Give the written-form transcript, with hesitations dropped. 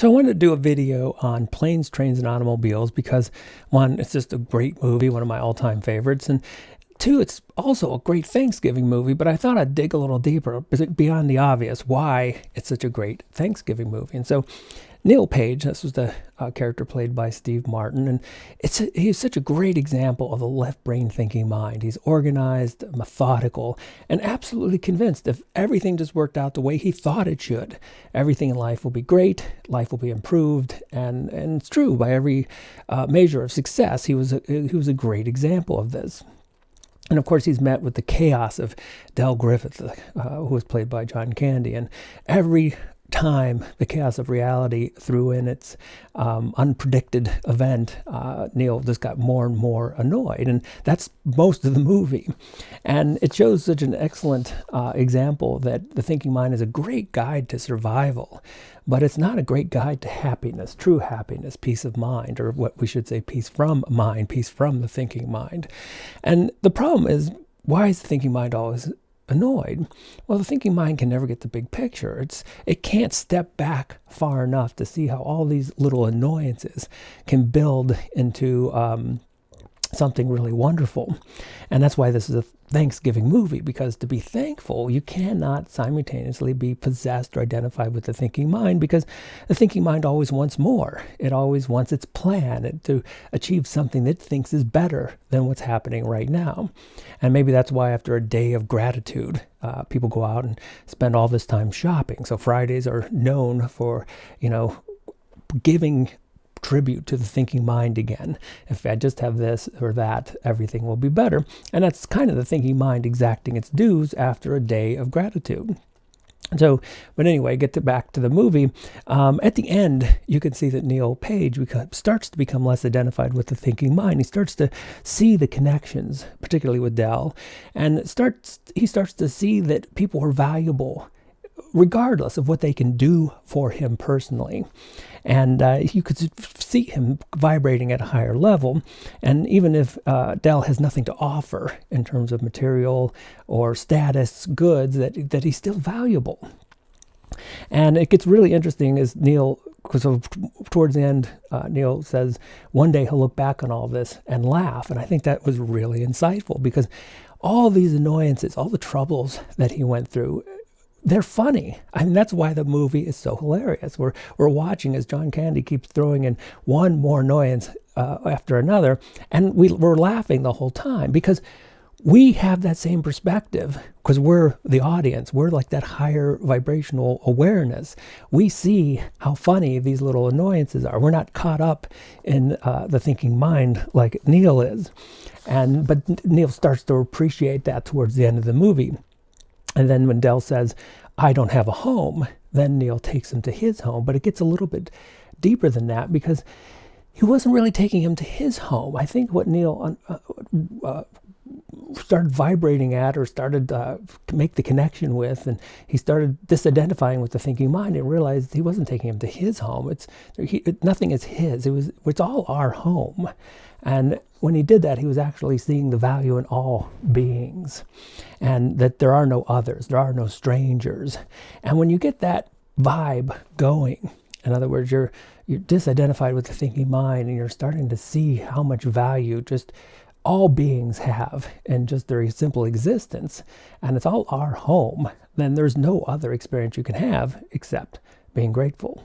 So I wanted to do a video on Planes, Trains, and Automobiles because, one, it's just a great movie, one of my all-time favorites, and two, it's also a great Thanksgiving movie, but I thought I'd dig a little deeper beyond the obvious why it's such a great Thanksgiving movie. And so Neil Page, this was the character played by Steve Martin, and he's such a great example of the left brain thinking mind. He's organized, methodical, and absolutely convinced if everything just worked out the way he thought it should, everything in life will be great, life will be improved, and it's true by every measure of success. He was a great example of this. And of course, he's met with the chaos of Del Griffith, who was played by John Candy, and every time the chaos of reality threw in its unpredicted event, Neil just got more and more annoyed, and that's most of the movie. And it shows such an excellent example that the thinking mind is a great guide to survival, but it's not a great guide to happiness, true happiness, peace of mind, or what we should say, peace from mind, peace from the thinking mind. And the problem is, why is the thinking mind always annoyed? Well, the thinking mind can never get the big picture. It can't step back far enough to see how all these little annoyances can build into something really wonderful. And that's why this is a Thanksgiving movie, because to be thankful, you cannot simultaneously be possessed or identified with the thinking mind, because the thinking mind always wants more. It always wants its plan to achieve something that it thinks is better than what's happening right now. And maybe that's why after a day of gratitude, people go out and spend all this time shopping. So Fridays are known for, giving tribute to the thinking mind again. If I just have this or that, everything will be better. And that's kind of the thinking mind exacting its dues after a day of gratitude. So, but anyway, back to the movie. At the end, you can see that Neil Page starts to become less identified with the thinking mind. He starts to see the connections, particularly with Del, and he starts to see that people are valuable regardless of what they can do for him personally. And you could see him vibrating at a higher level. And even if Del has nothing to offer in terms of material or status goods, that he's still valuable. And it gets really interesting as because towards the end, Neil says one day he'll look back on all this and laugh. And I think that was really insightful, because all these annoyances, all the troubles that he went through, they're funny. I mean, that's why the movie is so hilarious. We're watching as John Candy keeps throwing in one more annoyance after another, and we're laughing the whole time, because we have that same perspective, because we're the audience. We're like that higher vibrational awareness. We see how funny these little annoyances are. We're not caught up in the thinking mind like Neil is. But Neil starts to appreciate that towards the end of the movie. And then when Del says, "I don't have a home," then Neil takes him to his home. But it gets a little bit deeper than that, because he wasn't really taking him to his home. I think what Neil started vibrating at, or started to make the connection with, and he started disidentifying with the thinking mind and realized he wasn't taking him to his home. Nothing is his. It's all our home. And when he did that, he was actually seeing the value in all beings, and that there are no others, there are no strangers. And when you get that vibe going, in other words, you're disidentified with the thinking mind, and you're starting to see how much value just all beings have in just their simple existence, and it's all our home, then there's no other experience you can have except being grateful.